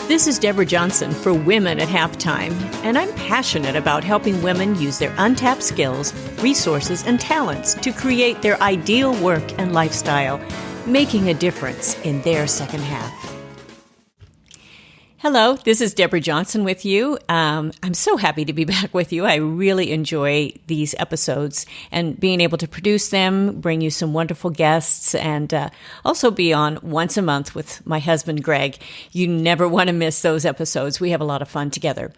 This is Deborah Johnson for Women at Halftime, and I'm passionate about helping women use their untapped skills, resources, and talents to create their ideal work and lifestyle, making a difference in their second half. Hello, this is Deborah Johnson with you. I'm so happy to be back with you. I really enjoy these episodes and being able to produce them, bring you some wonderful guests, and also be on once a month with my husband, Greg. You never want to miss those episodes. We have a lot of fun together.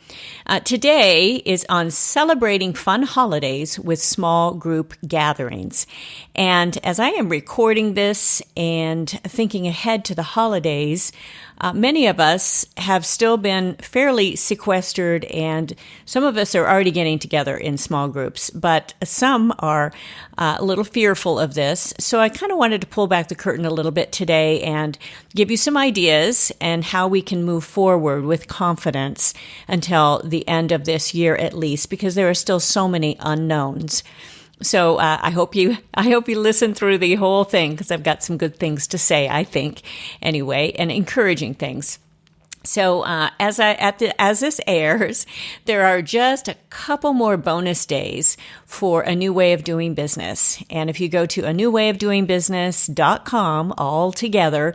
Today is on celebrating fun holidays with small group gatherings. And as I am recording this and thinking ahead to the holidays, many of us have still been fairly sequestered, and some of us are already getting together in small groups, but some are a little fearful of this. So I kind of wanted to pull back the curtain a little bit today and give you some ideas and how we can move forward with confidence until the end of this year at least, because there are still so many unknowns. So I hope you listen through the whole thing, because I've got some good things to say, I think, anyway, and encouraging things. So as this airs, there are just a couple more bonus days for A New Way of Doing Business. And if you go to anewwayofdoingbusiness.com all together,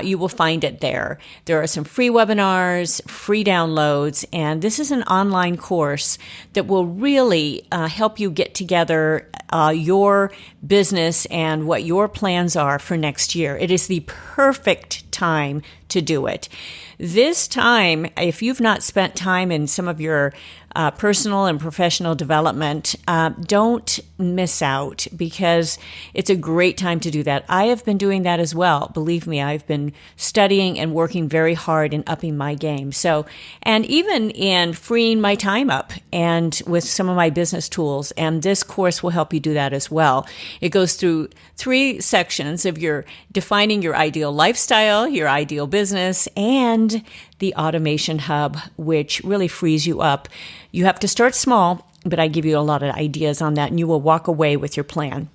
you will find it there. There are some free webinars, free downloads, and this is an online course that will really help you get together your business and what your plans are for next year. It is the perfect time to do it. This time, if you've not spent time in some of your personal and professional development, don't miss out, because it's a great time to do that. I have been doing that as well. Believe me, I've been studying and working very hard in upping my game. So, and even in freeing my time up and with some of my business tools, and this course will help you do that as well. It goes through 3 sections of your defining your ideal lifestyle, your ideal business, and the automation hub, which really frees you up. You have to start small, but I give you a lot of ideas on that, and you will walk away with your plan.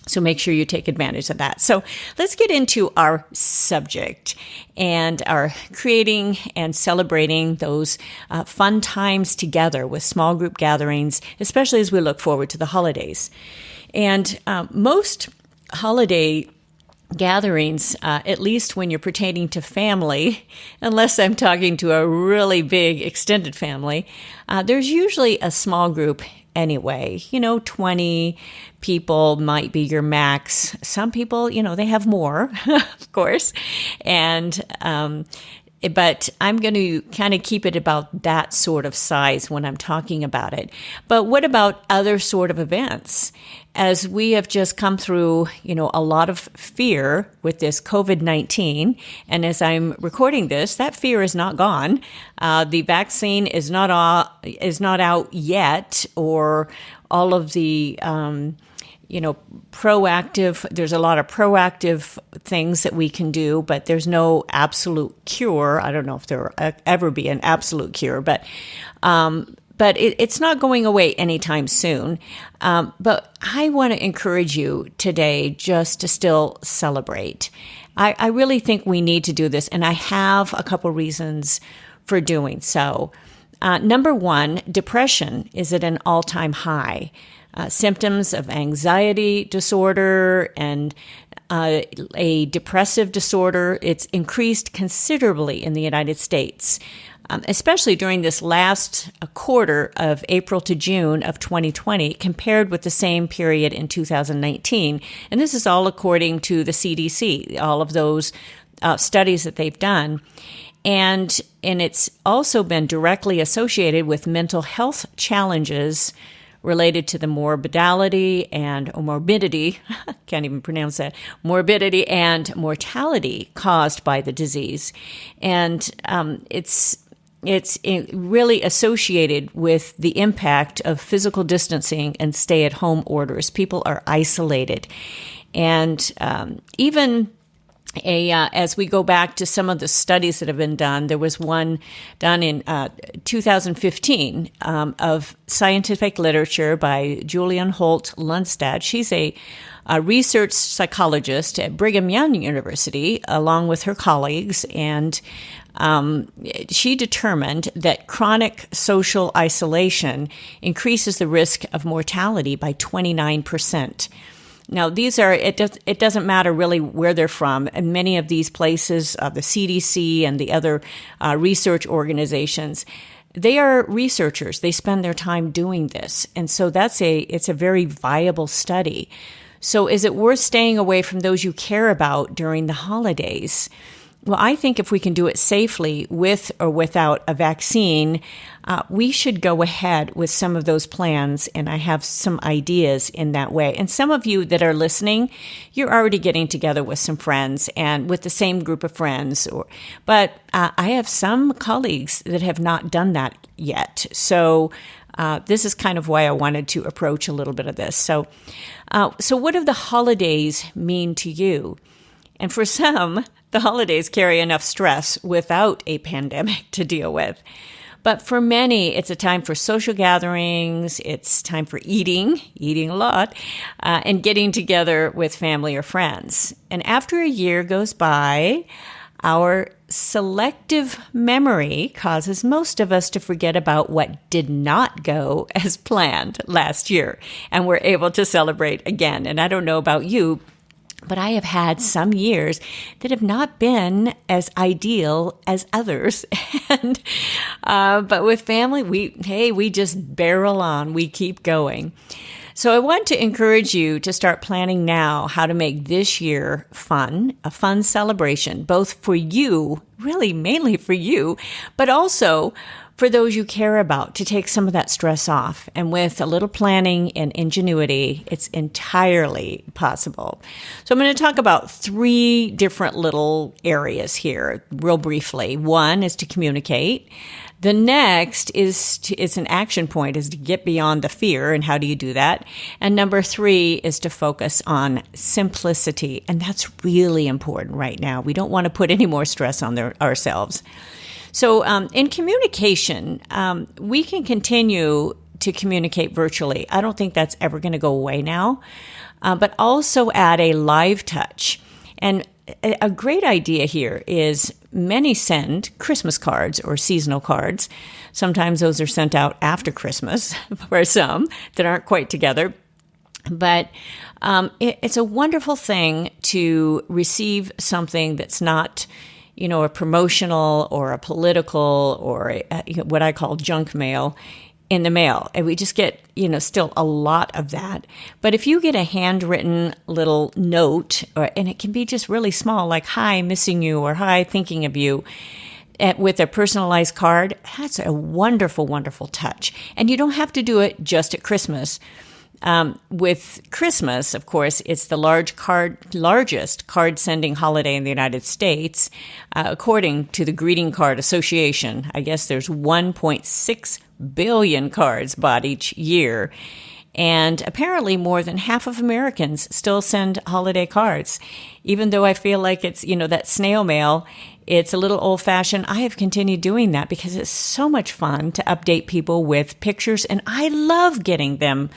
So make sure you take advantage of that. So let's get into our subject and our creating and celebrating those fun times together with small group gatherings, especially as we look forward to the holidays. And most holiday gatherings, at least when you're pertaining to family, unless I'm talking to a really big extended family, there's usually a small group anyway. 20 people might be your max. Some people, they have more, of course. And, but I'm going to kind of keep it about that sort of size when I'm talking about it. But what about other sort of events? As we have just come through, a lot of fear with this COVID-19, and as I'm recording this, that fear is not gone. The vaccine is not out yet, or all of the proactive, there's a lot of proactive things that we can do, but there's no absolute cure. I don't know if there will ever be an absolute cure, but it's not going away anytime soon. But I want to encourage you today just to still celebrate. I really think we need to do this, and I have a couple reasons for doing so. Number one, depression is at an all-time high. Symptoms of anxiety disorder and a depressive disorder, it's increased considerably in the United States, especially during this last quarter of April to June of 2020 compared with the same period in 2019. And this is all according to the CDC, all of those studies that they've done. And it's also been directly associated with mental health challenges related to the morbidity and morbidity, can't even pronounce that, morbidity and mortality caused by the disease. And it's really associated with the impact of physical distancing and stay-at-home orders. People are isolated. And even as we go back to some of the studies that have been done, there was one done in 2015 of scientific literature by Julian Holt Lundstad. She's a research psychologist at Brigham Young University, along with her colleagues, and she determined that chronic social isolation increases the risk of mortality by 29%. Now, it doesn't matter really where they're from. And many of these places, the CDC and the other research organizations, they are researchers. They spend their time doing this. And so it's a very viable study. So is it worth staying away from those you care about during the holidays? Well, I think if we can do it safely with or without a vaccine, we should go ahead with some of those plans. And I have some ideas in that way. And some of you that are listening, you're already getting together with some friends and with the same group of friends. But I have some colleagues that have not done that yet. So this is kind of why I wanted to approach a little bit of this. So what do the holidays mean to you? And for some, the holidays carry enough stress without a pandemic to deal with. But for many, it's a time for social gatherings, it's time for eating a lot, and getting together with family or friends. And after a year goes by, our selective memory causes most of us to forget about what did not go as planned last year, and we're able to celebrate again. And I don't know about you, but I have had some years that have not been as ideal as others. But with family, we just barrel on. We keep going. So I want to encourage you to start planning now how to make this year fun, a fun celebration, both for you, really mainly for you, but also for those you care about, to take some of that stress off. And with a little planning and ingenuity, it's entirely possible. So I'm going to talk about 3 different little areas here, real briefly. One is to communicate. The next is an action point, is to get beyond the fear. And how do you do that? And number 3 is to focus on simplicity. And that's really important right now. We don't want to put any more stress on ourselves. So in communication, we can continue to communicate virtually. I don't think that's ever going to go away now, but also add a live touch. And a great idea here is many send Christmas cards or seasonal cards. Sometimes those are sent out after Christmas for some that aren't quite together. But it's a wonderful thing to receive something that's not a promotional or a political or what I call junk mail in the mail. And we just get, still a lot of that. But if you get a handwritten little note, and it can be just really small, like, hi, missing you, or hi, thinking of you, with a personalized card, that's a wonderful, wonderful touch. And you don't have to do it just at Christmas. With Christmas, of course, it's the largest card-sending holiday in the United States, according to the Greeting Card Association. I guess there's 1.6 billion cards bought each year, and apparently more than half of Americans still send holiday cards. Even though I feel like it's, that snail mail, it's a little old-fashioned. I have continued doing that because it's so much fun to update people with pictures, and I love getting them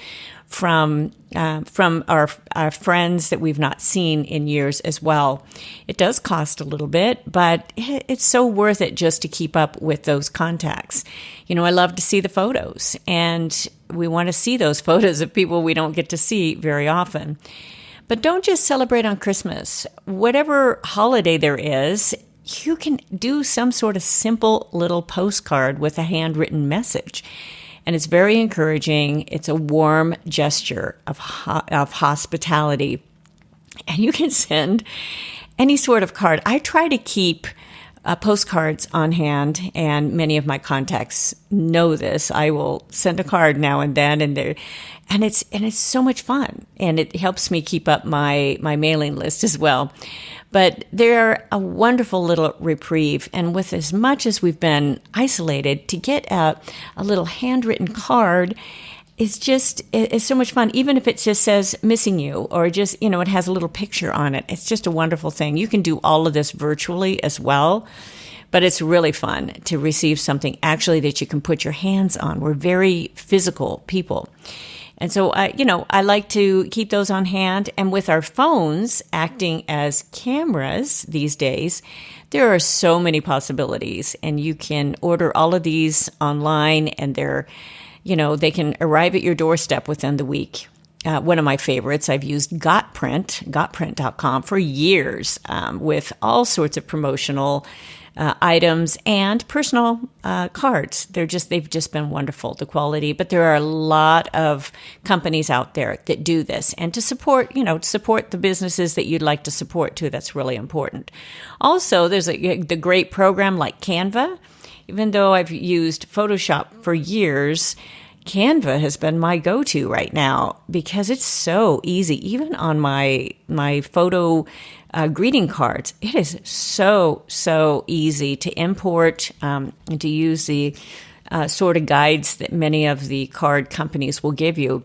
from our friends that we've not seen in years as well. It does cost a little bit, but it's so worth it just to keep up with those contacts. I love to see the photos, and we want to see those photos of people we don't get to see very often. But don't just celebrate on Christmas. Whatever holiday there is, you can do some sort of simple little postcard with a handwritten message. And it's very encouraging. It's a warm gesture of hospitality. And you can send any sort of card. I try to keep postcards on hand, and many of my contacts know this. I will send a card now and then, and it's so much fun. And it helps me keep up my mailing list as well. But they're a wonderful little reprieve. And with as much as we've been isolated, to get a little handwritten card it's so much fun. Even if it just says missing you, or just, it has a little picture on it. It's just a wonderful thing. You can do all of this virtually as well. But it's really fun to receive something actually that you can put your hands on. We're very physical people. And so, I like to keep those on hand. And with our phones acting as cameras these days, there are so many possibilities. And you can order all of these online, and they can arrive at your doorstep within the week. One of my favorites, I've used gotprint.com for years, with all sorts of promotional items and personal cards. They've just been wonderful, the quality. But there are a lot of companies out there that do this, and to support the businesses that you'd like to support too. That's really important. Also, there's the great program like Canva. Even though I've used Photoshop for years, Canva has been my go-to right now because it's so easy. Even on my photo greeting cards, it is so easy to import and to use the sort of guides that many of the card companies will give you.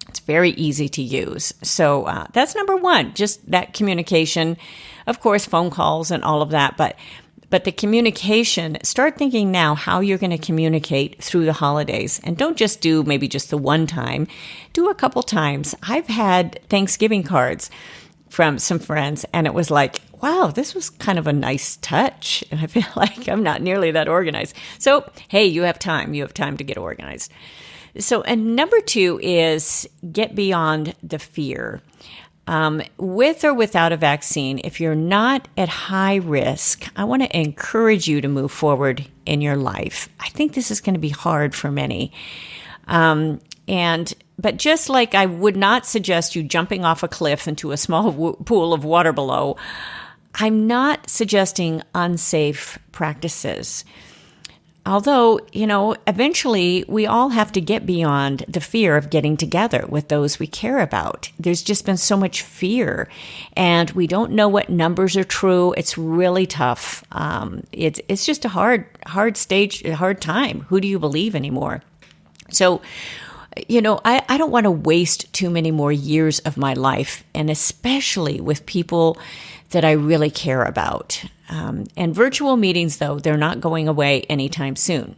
It's very easy to use. So that's number one, just that communication. Of course, phone calls and all of that, but the communication, start thinking now how you're going to communicate through the holidays. And don't just do maybe just the one time. Do a couple times. I've had Thanksgiving cards from some friends, and it was like, wow, this was kind of a nice touch. And I feel like I'm not nearly that organized. So, hey, you have time. You have time to get organized. So, and number two is get beyond the fear. With or without a vaccine, if you're not at high risk, I want to encourage you to move forward in your life. I think this is going to be hard for many. But just like I would not suggest you jumping off a cliff into a small pool of water below, I'm not suggesting unsafe practices. Although, eventually we all have to get beyond the fear of getting together with those we care about. There's just been so much fear, and we don't know what numbers are true. It's really tough. It's just a hard stage, a hard time. Who do you believe anymore? So, I don't want to waste too many more years of my life, and especially with people that I really care about. And virtual meetings, though, they're not going away anytime soon.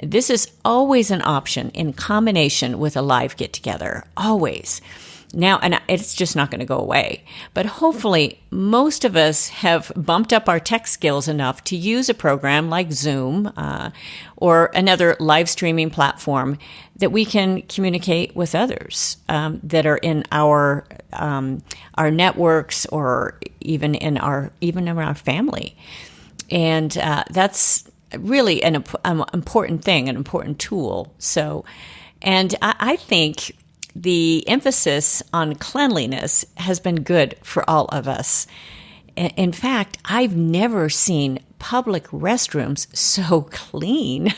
This is always an option in combination with a live get-together, always. Now, and it's just not going to go away. But hopefully, most of us have bumped up our tech skills enough to use a program like Zoom or another live streaming platform that we can communicate with others that are in our networks, or even in our family. And that's really an important thing, an important tool. So, and I think the emphasis on cleanliness has been good for all of us. In fact, I've never seen public restrooms so clean.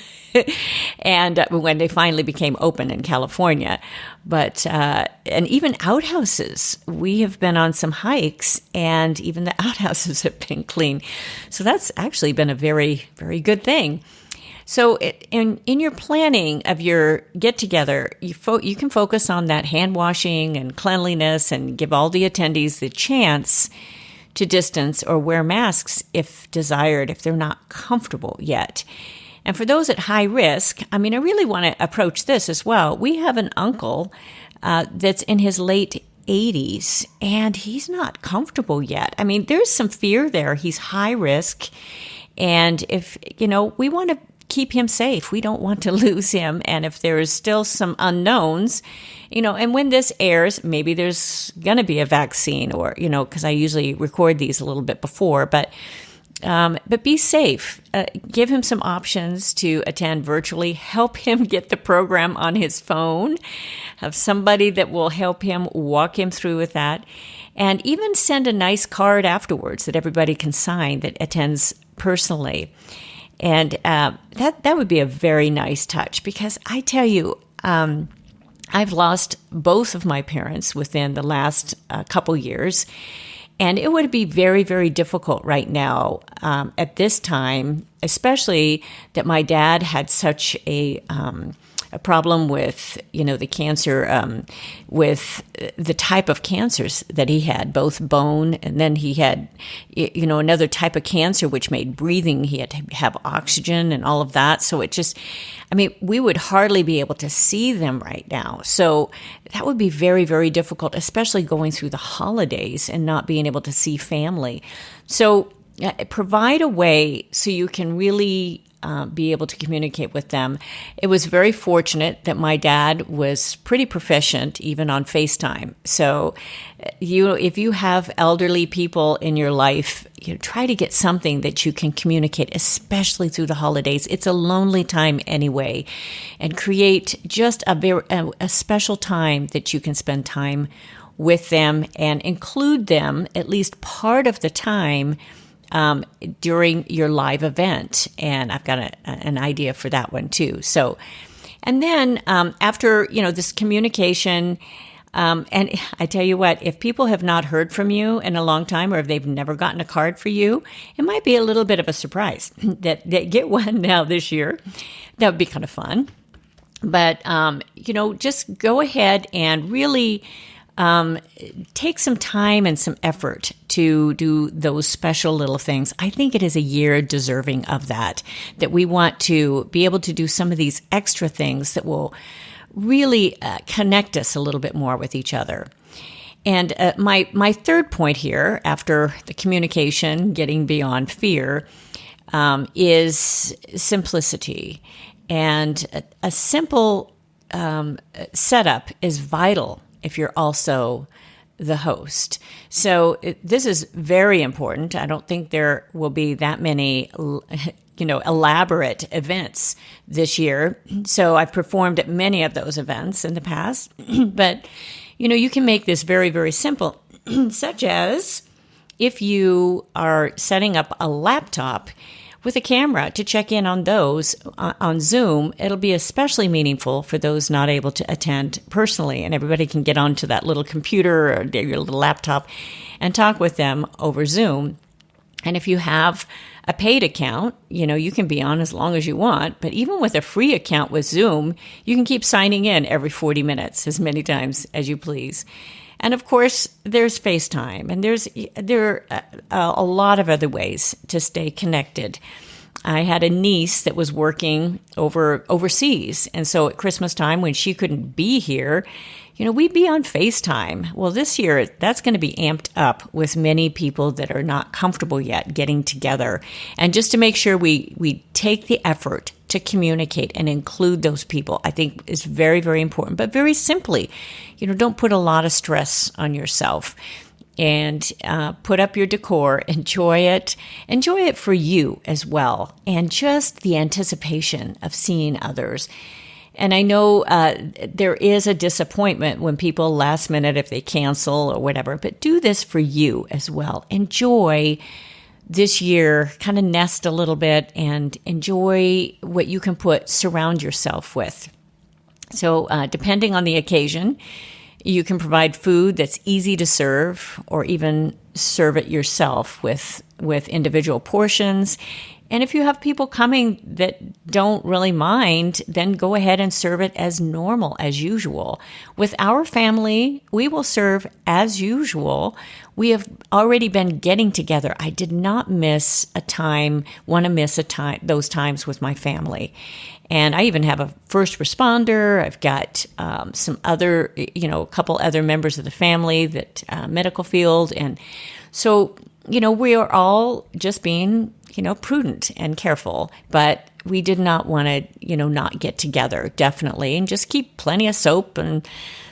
And when they finally became open in California, and even outhouses, we have been on some hikes, and even the outhouses have been clean. So that's actually been a very, very good thing. So in your planning of your get-together, you can focus on that hand washing and cleanliness, and give all the attendees the chance to distance or wear masks if desired, if they're not comfortable yet. And for those at high risk, I really want to approach this as well. We have an uncle that's in his late 80s, and he's not comfortable yet. There's some fear there. He's high risk. And if, we want to keep him safe. We don't want to lose him. And if there's still some unknowns, and when this airs, maybe there's going to be a vaccine, or, because I usually record these a little bit before, but be safe. Give him some options to attend virtually. Help him get the program on his phone. Have somebody that will help him walk him through with that. And even send a nice card afterwards that everybody can sign that attends personally. And that would be a very nice touch, because I tell you, I've lost both of my parents within the last couple years. And it would be very, very difficult right now at this time, especially that my dad had such a a problem with, the cancer, with the type of cancers that he had, both bone, and then he had, another type of cancer which made breathing. He had to have oxygen and all of that. So it just, we would hardly be able to see them right now. So that would be very, very difficult, especially going through the holidays and not being able to see family. So provide a way so you can really be able to communicate with them. It was very fortunate that my dad was pretty proficient even on FaceTime. So if you have elderly people in your life, try to get something that you can communicate, especially through the holidays. It's a lonely time anyway, and create just a special time that you can spend time with them and include them at least part of the time during your live event. And I've got an idea for that one too. So, and then after, this communication, and I tell you what, if people have not heard from you in a long time, or if they've never gotten a card for you, it might be a little bit of a surprise that they get one now this year. That would be kind of fun. But, just go ahead and really take some time and some effort to do those special little things. I think it is a year deserving of that we want to be able to do some of these extra things that will really connect us a little bit more with each other. And my third point here, after the communication, getting beyond fear, is simplicity. And a simple setup is vital if you're also the host. So this is very important. I don't think there will be that many, elaborate events this year. So I've performed at many of those events in the past. But, you can make this very, very simple, such as if you are setting up a laptop with a camera to check in on those on Zoom. It'll be especially meaningful for those not able to attend personally, and everybody can get onto that little computer or your little laptop and talk with them over Zoom. And if you have a paid account, you can be on as long as you want, but even with a free account with Zoom, you can keep signing in every 40 minutes, as many times as you please. And of course, there's FaceTime, and there are a lot of other ways to stay connected. I had a niece that was working overseas, and so at Christmas time, when she couldn't be here, we'd be on FaceTime. Well, this year, that's going to be amped up with many people that are not comfortable yet getting together. And just to make sure we take the effort to communicate and include those people, I think is very, very important. But very simply, don't put a lot of stress on yourself, and put up your decor, enjoy it for you as well. And just the anticipation of seeing others. And I know there is a disappointment when people last minute, if they cancel or whatever, but do this for you as well. Enjoy this year, kind of nest a little bit and enjoy what you can surround yourself with. So depending on the occasion, you can provide food that's easy to serve, or even serve it yourself with individual portions. And if you have people coming that don't really mind, then go ahead and serve it as normal, as usual. With our family, we will serve as usual. We have already been getting together. I did not miss those times with my family. And I even have a first responder. I've got some other, a couple other members of the family that medical field. And so, we are all just being, prudent and careful, but we did not want to, not get together, definitely, and just keep plenty of soap and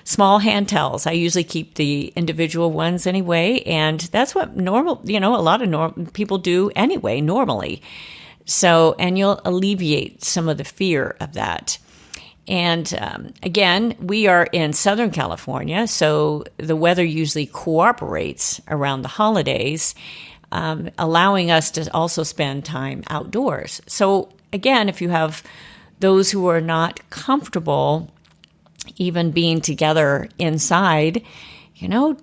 small hand towels. I usually keep the individual ones anyway, and that's what a lot of people do anyway, normally. So, and you'll alleviate some of the fear of that. And again, we are in Southern California, so the weather usually cooperates around the holidays, allowing us to also spend time outdoors. So again, if you have those who are not comfortable even being together inside,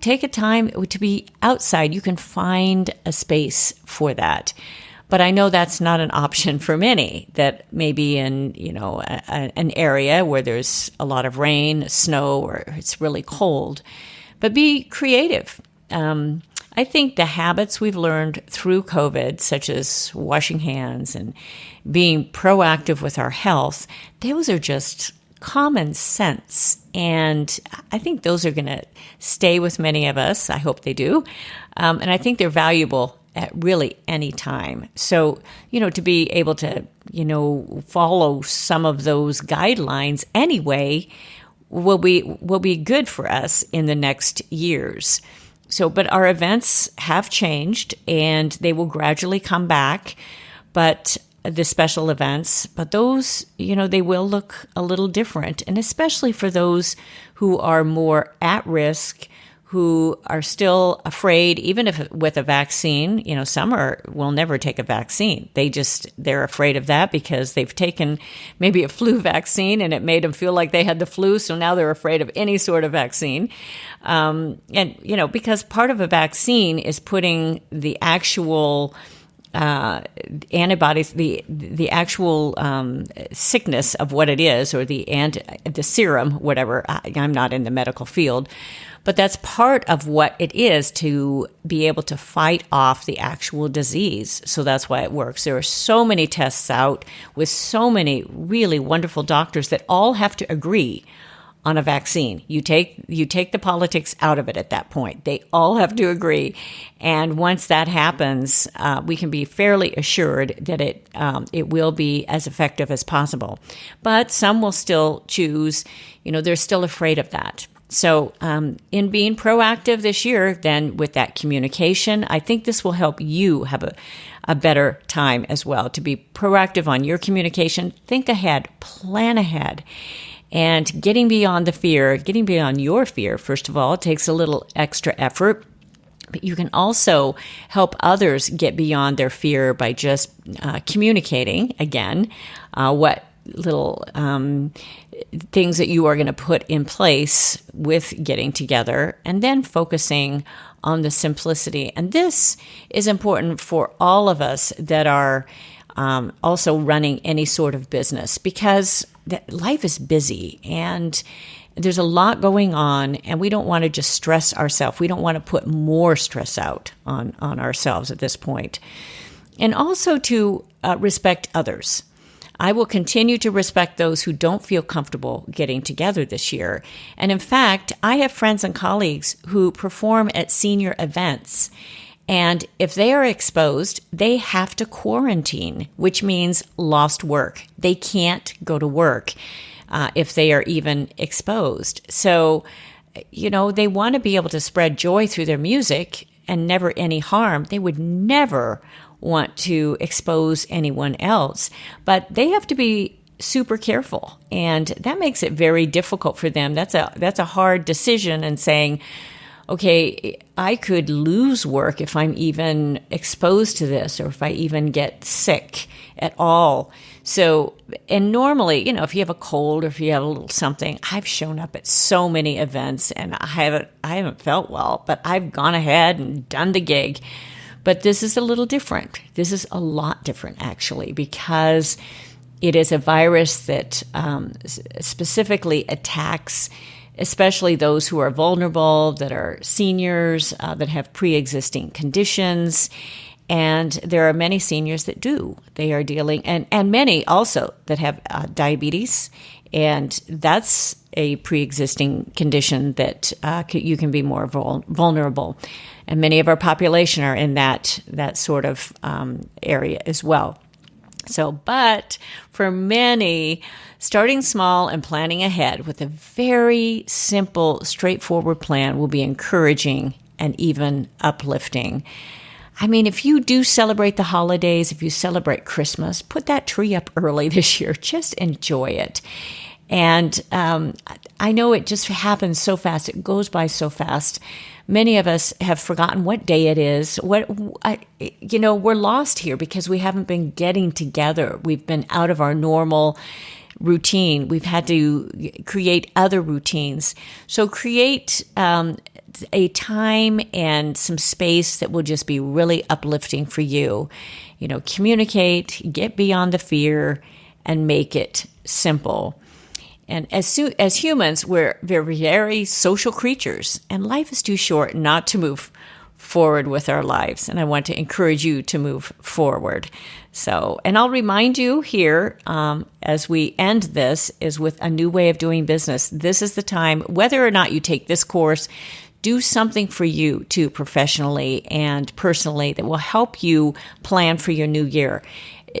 take a time to be outside. You can find a space for that. But I know that's not an option for many, that maybe in, an area where there's a lot of rain, snow, or it's really cold. But be creative. I think the habits we've learned through COVID, such as washing hands and being proactive with our health, those are just common sense. And I think those are going to stay with many of us. I hope they do. And I think they're valuable at really any time. So, to be able to, follow some of those guidelines anyway will be good for us in the next years. So, but our events have changed and they will gradually come back, but the special events, but those, they will look a little different. And especially for those who are more at risk, who are still afraid, even if with a vaccine, some will never take a vaccine. They're afraid of that because they've taken maybe a flu vaccine and it made them feel like they had the flu. So now they're afraid of any sort of vaccine. Because part of a vaccine is putting the actual antibodies, the actual sickness of what it is, or the serum, whatever. I'm not in the medical field, but that's part of what it is to be able to fight off the actual disease. So that's why it works. There are so many tests out with so many really wonderful doctors that all have to agree on a vaccine. You take the politics out of it at that point. They all have to agree. And once that happens, we can be fairly assured that it will be as effective as possible. But some will still choose, they're still afraid of that. So in being proactive this year, then with that communication, I think this will help you have a better time as well, to be proactive on your communication. Think ahead, plan ahead. And getting beyond your fear, first of all, it takes a little extra effort. But you can also help others get beyond their fear by just communicating, again, what little things that you are going to put in place with getting together, and then focusing on the simplicity. And this is important for all of us that are also running any sort of business, because life is busy and there's a lot going on, and we don't want to just stress ourselves. We don't want to put more stress out on ourselves at this point. And also to respect others. I will continue to respect those who don't feel comfortable getting together this year. And in fact, I have friends and colleagues who perform at senior events. And if they are exposed, they have to quarantine, which means lost work. They can't go to work if they are even exposed. So, they want to be able to spread joy through their music and never any harm. They would never want to expose anyone else, but they have to be super careful. And that makes it very difficult for them. That's a hard decision, and saying, okay, I could lose work if I'm even exposed to this, or if I even get sick at all. So, and normally, if you have a cold or if you have a little something, I've shown up at so many events and I haven't felt well, but I've gone ahead and done the gig. But this is a little different. This is a lot different, actually, because it is a virus that specifically attacks especially those who are vulnerable, that are seniors, that have pre-existing conditions. And there are many seniors that do. They are dealing, and many also that have diabetes, and that's a pre-existing condition that you can be more vulnerable. And many of our population are in that sort of area as well. So, but for many, starting small and planning ahead with a very simple, straightforward plan will be encouraging and even uplifting. I mean, if you do celebrate the holidays, if you celebrate Christmas, put that tree up early this year. Just enjoy it. And I know it just happens so fast. It goes by so fast. Many of us have forgotten what day it is. We're lost here because we haven't been getting together. We've been out of our normal routine. We've had to create other routines. So create a time and some space that will just be really uplifting for you. Communicate, get beyond the fear, and make it simple. And as humans, we're very social creatures, and life is too short not to move forward with our lives. And I want to encourage you to move forward. And I'll remind you here, as we end this, is with a new way of doing business. This is the time, whether or not you take this course, do something for you too, professionally and personally, that will help you plan for your new year.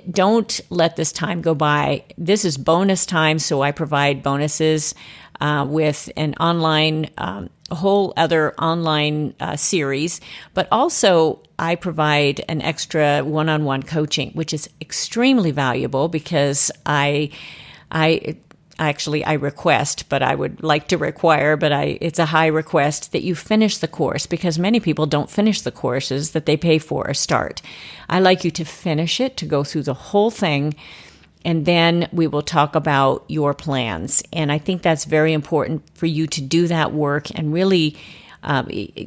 Don't let this time go by. This is bonus time, so I provide bonuses with an online, a whole other online series, but also I provide an extra one-on-one coaching, which is extremely valuable because I request, but I would like to require, but it's a high request that you finish the course, because many people don't finish the courses that they pay for or start. I like you to finish it, to go through the whole thing, and then we will talk about your plans. And I think that's very important for you to do that work and really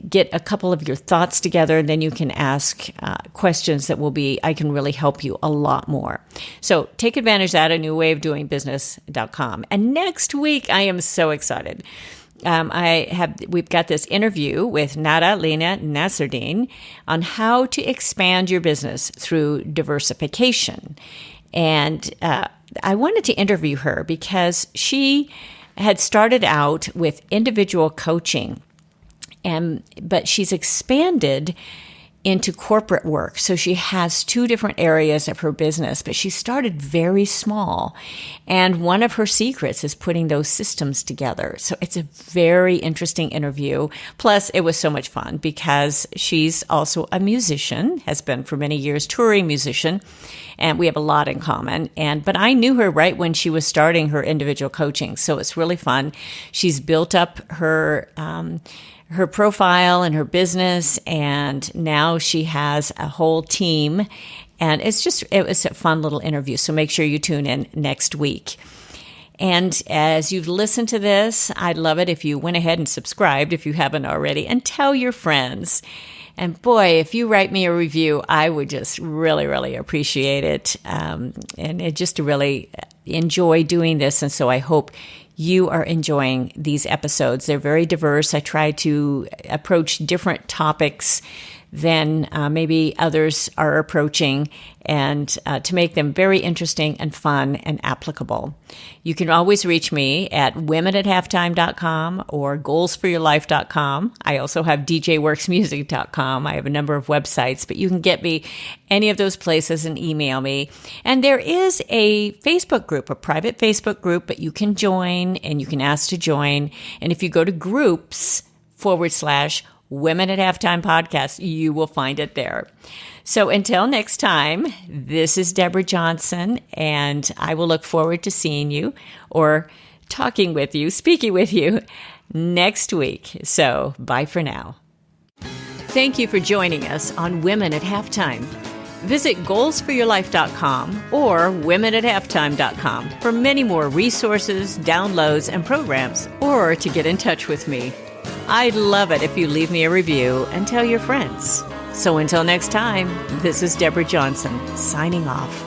get a couple of your thoughts together, and then you can ask questions that I can really help you a lot more. So take advantage of that at newwayofdoingbusiness.com. And next week, I am so excited. We've got this interview with Nada Lena Nasruddin on how to expand your business through diversification. And I wanted to interview her because she had started out with individual coaching, but she's expanded into corporate work. So she has two different areas of her business, but she started very small. And one of her secrets is putting those systems together. So it's a very interesting interview. Plus, it was so much fun because she's also a musician, has been for many years, touring musician, and we have a lot in common. But I knew her right when she was starting her individual coaching. So it's really fun. She's built up her profile and her business, and now she has a whole team, and it was a fun little interview. So make sure you tune in next week. And as you've listened to this, I'd love it if you went ahead and subscribed if you haven't already, and tell your friends. And boy, if you write me a review, I would just really, really appreciate it. And just to really enjoy doing this. And so I hope you are enjoying these episodes. They're very diverse. I try to approach different topics than maybe others are approaching, and to make them very interesting and fun and applicable. You can always reach me at womenatalftime.com or goalsforyourlife.com. I also have djworksmusic.com. I have a number of websites, but you can get me any of those places and email me. And there is a Facebook group, a private Facebook group, but you can join and you can ask to join. And if you go to groups/Women at Halftime podcast, you will find it there. So until next time, this is Deborah Johnson, and I will look forward to seeing you or talking with you, speaking with you next week. So bye for now. Thank you for joining us on Women at Halftime. Visit goalsforyourlife.com or womenathalftime.com for many more resources, downloads, and programs, or to get in touch with me. I'd love it if you leave me a review and tell your friends. So until next time, this is Deborah Johnson signing off.